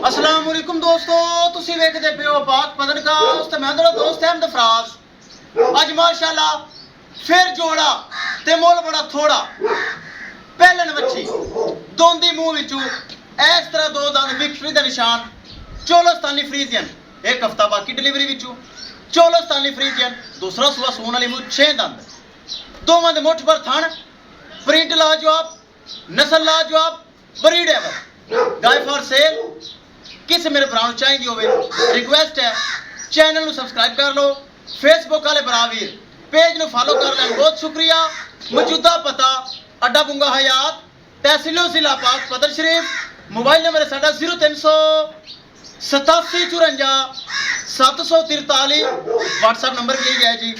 अस्सलाम वालेकुम दोस्तों, तुसी वेखदे पियो पाक पॉडकास्ट ते मैं तेरा दोस्त अहमद फराज। अज माशाल्लाह फिर जोड़ा ते मोल बड़ा थोड़ा पहलन बच्ची दोंदी मुंह विचों इस तरह दो दंद विक्ट्री दा निशान चोलोस्तानी फ्रीजियन एक हफ्ता बाकी डिलीवरी विचों चोलोस्तानी फ्रीजियन दूसरा सुबह सून वाली मुंह 6 दंद दोवां दे मुठ पर थण प्रिंट लाजवाब नस्ल लाजवाब breed ever guy for sale. किस मेरे भरा चाहिए होवे रिक्वेस्ट है चैनल ਨੂੰ सब्सक्राइब कर लो, फेसबुक वाले भरा वीर पेज ਨੂੰ फॉलो कर लें, बहुत शुक्रिया। मौजूदा पता अड्डा बुंगा हयात तहसीलो जिला पाक पदर शरीफ, मोबाइल नंबर है साडा 0300 87 54 743, व्हाट्सएप नंबर भी यही है जी,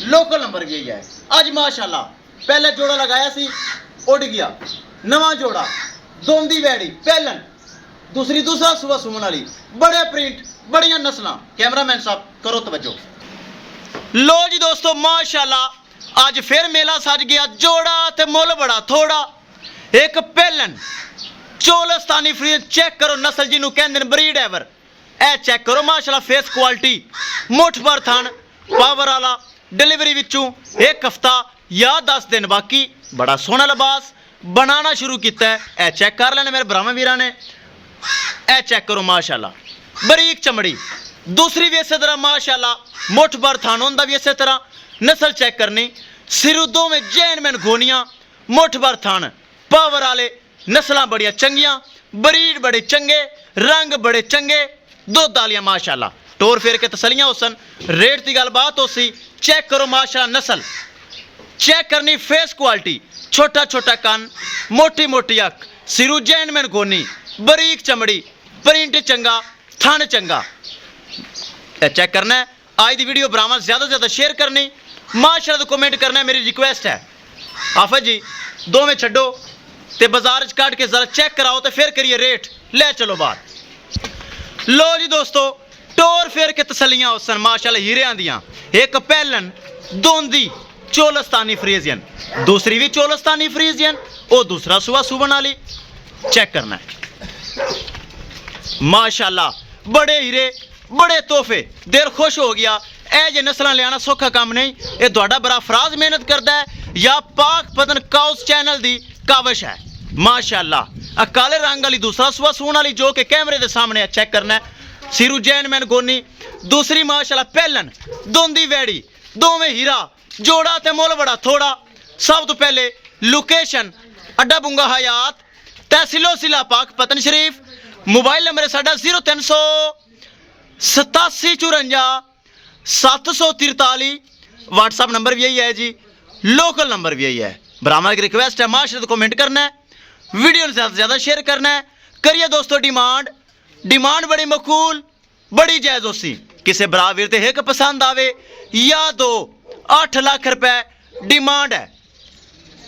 लोकल नंबर भी यही है। आज माशाल्लाह पहले जोड़ा लगाया सी उड़ गया, नवा जोड़ा दोंदी वैड़ी पहलन दूसरा सुबह सुमन वाली बड़े प्रिंट बड़िया नस्ल। कैमरामैन साहब करो तवज्जो। लो जी दोस्तों माशाल्लाह आज फिर मेला सज गया, जोड़ा ते मुल बड़ा थोड़ा एक पहलन चोलोस्तानी फ्री चेक करो नस्ल जिन्हों कहते ब्रीड एवर ए चेक करो माशाल्लाह फेस क्वालिटी मुठ पर थन पावर वाला डिलीवरी विचों एक हफ्ता या 10 दिन बाकी बड़ा सोहना लिबास बनाना शुरू किया है। ए चेक कर लेने मेरे भरावां वीरां ने, ए चेक करो माशाल्लाह बरीक चमड़ी दूसरी भी इस तरह माशाल्लाह मुठ पर थान होंदा भी इस तरह नस्ल चेक करनी सिरू दो में जैन मैन गोनियां मुठ पर थान पावर वाले नस्लां बड़िया चंगियां ब्रीड बड़े चंगे रंग बड़े चंगे दुध आलियां माशाल्लाह टोर फेर के तसलियां होसन। रेट की गलबात हो सी चेक करो माशाल्लाह नस्ल चेक करनी फेस क्वालिटी छोटा छोटा कान मोटी मोटी अख सिरू जैन मैन गोनी बरीक चमड़ी प्रिंट चंगा थन चंगा चेक करना है। आज की वीडियो भरावां ज़्यादा से ज़्यादा शेयर करनी माशाल्लाह कमेंट करना है, मेरी रिक्वेस्ट है। आफत जी दो में छड्डो ते बाजार च कट के जरा चेक कराओ तो फिर करिए रेट ले चलो बात। लो जी दोस्तों टोर फेर के तसलियां होसन माशाल्लाह हीरियां दियां एक पहलन दोंदी चोलोस्तानी फ्रीजियन दूसरी भी चोलोस्तानी फ्रीजियन और दूसरा सुबह सुबन वाली चेक करना है माशाल्लाह बड़े हीरे बड़े तोहफे दिल खुश हो गया। ए जे नस्लां लियाना सौखा काम नहीं, ये तुहाडा बड़ा फराज मेहनत करता है या पाक पतन काउस चैनल दी काविश है माशाल्लाह। काले रंग वाली दूसरा सुबह सून वाली जो कि कैमरे के सामने है चेक करना है सिरू जैन मैन गोनी दूसरी माशाल्लाह पहलन दोंदी वैड़ी दो में हीरा जोड़ा ते मुल बड़ा थोड़ा। सब तो पहले लोकेशन अड्डा बुंगा हयात तहसीलो जिला पाक पतन शरीफ, मोबाइल नंबर है साडा 0300 87 54 743, व्हाट्सएप नंबर भी यही है जी, लोकल नंबर भी यही है। भरावां की रिक्वेस्ट है माशाल्लाह कमेंट करना है, वीडियो ज़्यादा से ज़्यादा शेयर करना है। करिए दोस्तों डिमांड बड़ी मकूल बड़ी जायज़ होसी, किसी भरा वीर ते एक पसंद आवे या दो 8 लाख रुपए डिमांड है।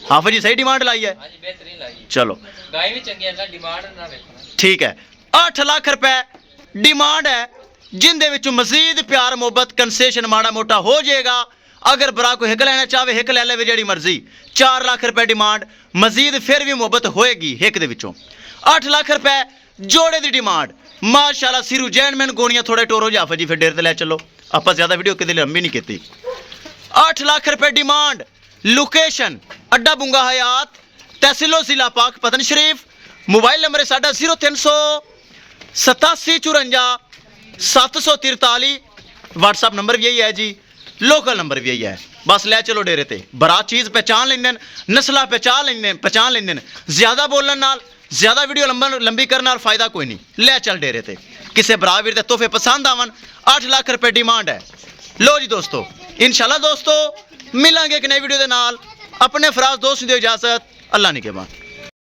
हाफिज जी सही डिमांड लाई है, चलो ठीक है 8 लाख रुपए डिमांड है जिंदे विचों मजीद प्यार मुहब्बत कंसेशन माड़ा मोटा हो जाएगा। अगर भरा कोई हिक लेना चाहे हिक ले ले जी मर्जी 4 लाख रुपए डिमांड मजीद फिर भी मुहब्बत होएगी हिक दे विचों। 8 लाख रुपए जोड़े की डिमांड माशाल्लाह सिरू जैन मैन गोनियां थोड़े टोरो जाफा जी फिर डेर ते ले चलो आप ज़्यादा वीडियो कितनी लंबी नहीं की। 8 लाख रुपए डिमांड लोकेशन अड्डा बुंगा हयात तहसीलो जिला पाक पतन शरीफ, मोबाइल नंबर है साडा 0300 87 54 743, व्हाट्सएप नंबर भी यही है जी, लोकल नंबर भी यही है। बस ले चलो डेरे ते बरा चीज़ पहचान लेंगे नस्ला पहचान लेंगे ज़्यादा बोलने नाल ज़्यादा वीडियो लंबी करने नाल फायदा कोई नहीं। ले चल डेरे ते किसी भरा वीर ते तोहफे पसंद आवन 8 लाख रुपए डिमांड है। लो जी दोस्तों इंशाल्लाह दोस्तों मिलांगे एक नई वीडियो के नाल, अपने फराज दोस्त दो इजाजत, अल्लाह ने के बाद।